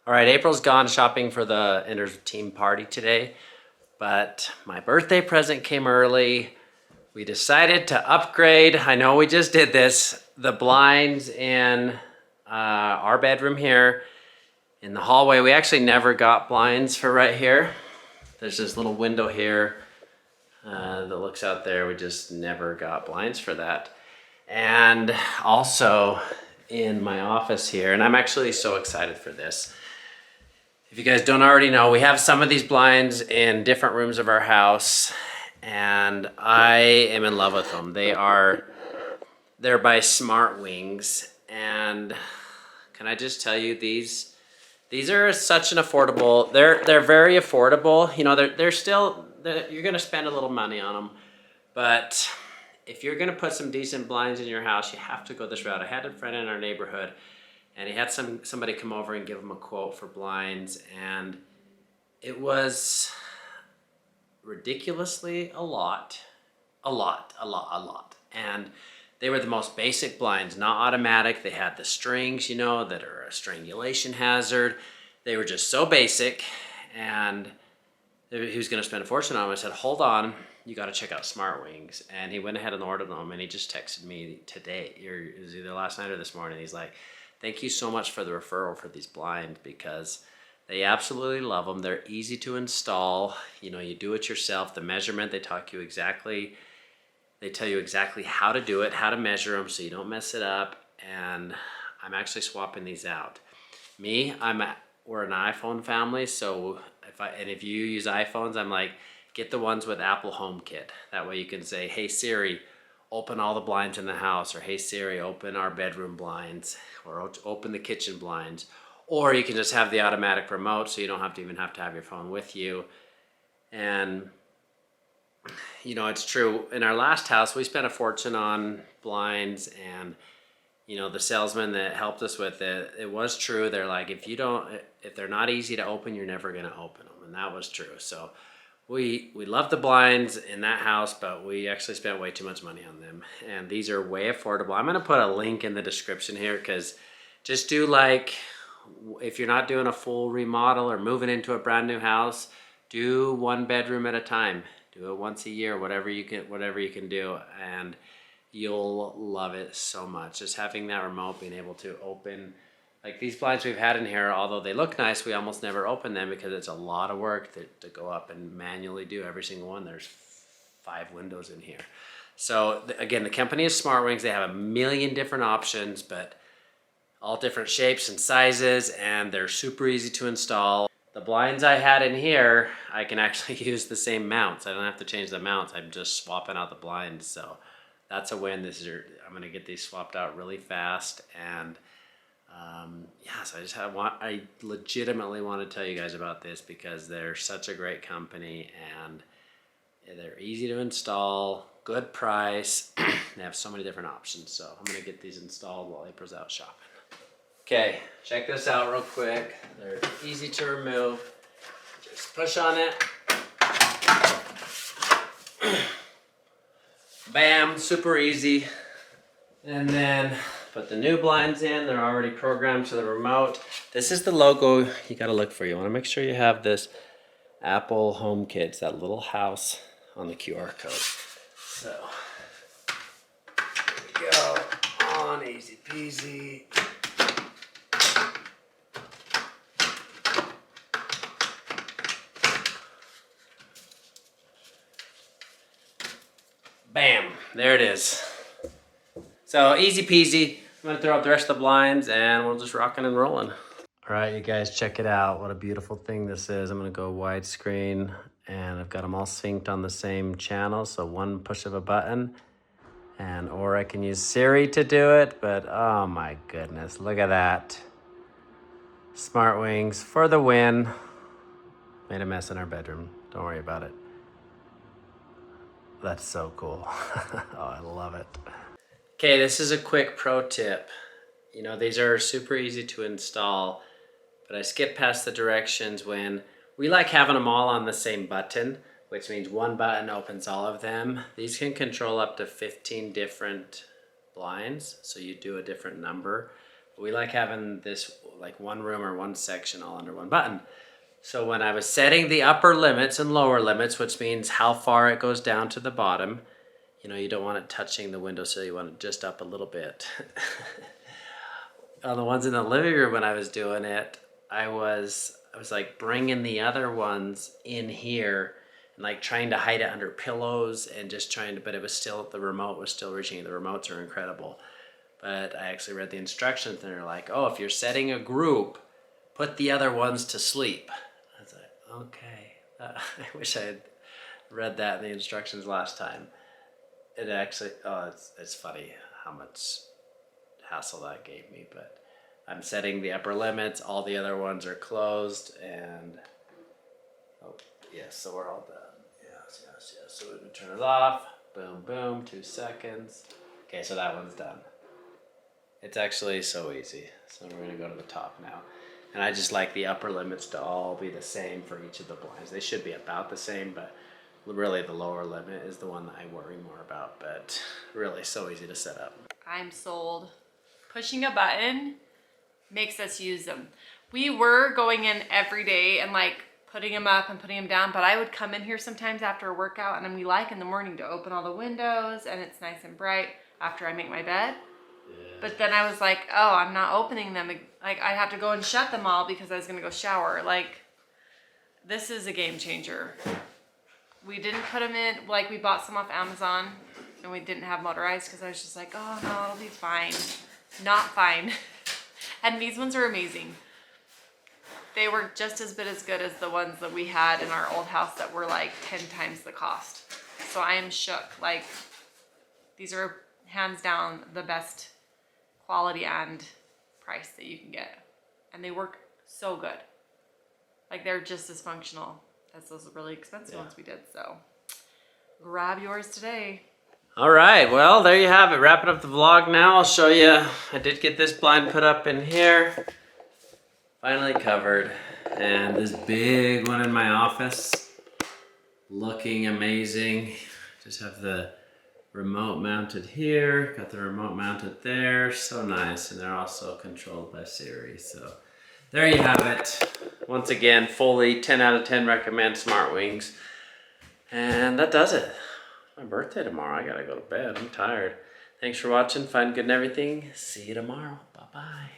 All right, April's gone shopping for the Ender's team party today, but my birthday present came early. We decided to upgrade. I know we just did this. The blinds in our bedroom here in the hallway. We actually never got blinds for right here. There's this little window here that looks out there. We just never got blinds for that. And also in my office here, and I'm actually so excited for this. If you guys don't already know, we have some of these blinds in different rooms of our house, and I am in love with them. They're by Smartwings, and can I just tell you, these are such an affordable. They're very affordable. You know, you're gonna spend a little money on them, but if you're gonna put some decent blinds in your house, you have to go this route. I had a friend in our neighborhood, and he had somebody come over and give him a quote for blinds, and it was ridiculously a lot. And they were the most basic blinds, not automatic. They had the strings, you know, that are a strangulation hazard. They were just so basic, and he was gonna spend a fortune on them. I said, hold on, you gotta check out Smartwings. And he went ahead and ordered them, and he just texted me today, it was either last night or this morning. He's like, thank you so much for the referral for these blinds, because they absolutely love them. They're easy to install. You know, you do it yourself. The measurement, they tell you exactly how to do it, how to measure them so you don't mess it up. And I'm actually swapping these out. We're an iPhone family, so if you use iPhones, I'm like, get the ones with Apple HomeKit. That way you can say, hey Siri, open all the blinds in the house, or hey Siri, open our bedroom blinds, or open the kitchen blinds. Or you can just have the automatic remote, so you don't even have to have your phone with you. And you know, it's true. In our last house, we spent a fortune on blinds, and you know, the salesman that helped us with it, it was true. They're like, if they're not easy to open, you're never gonna open them. And that was true. So we love the blinds in that house, but we actually spent way too much money on them. And these are way affordable. I'm gonna put a link in the description here, because just do like, if you're not doing a full remodel or moving into a brand new house, do one bedroom at a time. Do it once a year, whatever you can do, and you'll love it so much. Just having that remote, being able to open, like these blinds we've had in here, although they look nice, we almost never open them because it's a lot of work to go up and manually do every single one. There's 5 windows in here. So again, the company is Smartwings. They have a million different options, but all different shapes and sizes, and they're super easy to install. The blinds I had in here, I can actually use the same mounts. I don't have to change the mounts. I'm just swapping out the blinds. So that's a win. I'm gonna get these swapped out really fast. And yeah, so I legitimately want to tell you guys about this, because they're such a great company, and they're easy to install, good price. They have so many different options. So I'm gonna get these installed while April's out shopping. Okay, check this out real quick. They're easy to remove. Just push on it. Bam, super easy. And then put the new blinds in. They're already programmed to the remote. This is the logo you gotta look for. You wanna make sure you have this Apple HomeKit. It's that little house on the QR code. So, here we go. On, easy peasy. Bam, there it is. So easy peasy. I'm gonna throw up the rest of the blinds, and we'll just rocking and rolling. All right, you guys, check it out. What a beautiful thing this is. I'm gonna go widescreen, and I've got them all synced on the same channel. So one push of a button, or I can use Siri to do it, but oh my goodness, look at that. Smartwings for the win. Made a mess in our bedroom. Don't worry about it. That's so cool. Oh, I love it. Okay, this is a quick pro tip. You know, these are super easy to install, but I skip past the directions when we like having them all on the same button, which means one button opens all of them. These can control up to 15 different blinds, so you do a different number We like having this like one room or one section all under one button. So when I was setting the upper limits and lower limits, which means how far it goes down to the bottom, you know, you don't want it touching the windowsill, you want it just up a little bit. On the ones in the living room when I was doing it, I was like bringing the other ones in here and like trying to hide it under pillows and just trying to, but it was still, the remote was still reaching. The remotes are incredible. But I actually read the instructions and they're like, oh, if you're setting a group, put the other ones to sleep. I was like, okay. I wish I had read that in the instructions last time. It actually, oh, it's funny how much hassle that gave me, but I'm setting the upper limits. All the other ones are closed and, oh, yes, so we're all done. Yes. So we turn it off. Boom, boom, 2 seconds. Okay, so that one's done. It's actually so easy. So we're gonna go to the top now. And I just like the upper limits to all be the same for each of the blinds. They should be about the same, but really the lower limit is the one that I worry more about, but really so easy to set up. I'm sold. Pushing a button makes us use them. We were going in every day and like putting them up and putting them down, but I would come in here sometimes after a workout and we like in the morning to open all the windows and it's nice and bright after I make my bed. But then I was like, oh, I'm not opening them. Like I'd have to go and shut them all because I was gonna go shower. Like, this is a game changer. We didn't put them in, like we bought some off Amazon and we didn't have motorized because I was just like, oh no, it'll be fine. Not fine. And these ones are amazing. They were just as good as the ones that we had in our old house that were like 10 times the cost. So I am shook. Like, these are hands down the best quality and price that you can get. And they work so good. Like, they're just as functional as those really expensive ones we did. So grab yours today. All right, well, there you have it. Wrapping up the vlog now. I'll show you. I did get this blind put up in here. Finally covered. And this big one in my office. Looking amazing. Just have the remote mounted here. Got the remote mounted there. So nice. And they're also controlled by Siri. So there you have it. Once again, fully 10 out of 10 recommend Smartwings. And that does it. My birthday tomorrow. I gotta go to bed. I'm tired. Thanks for watching. Fun, good, and everything. See you tomorrow. Bye-bye.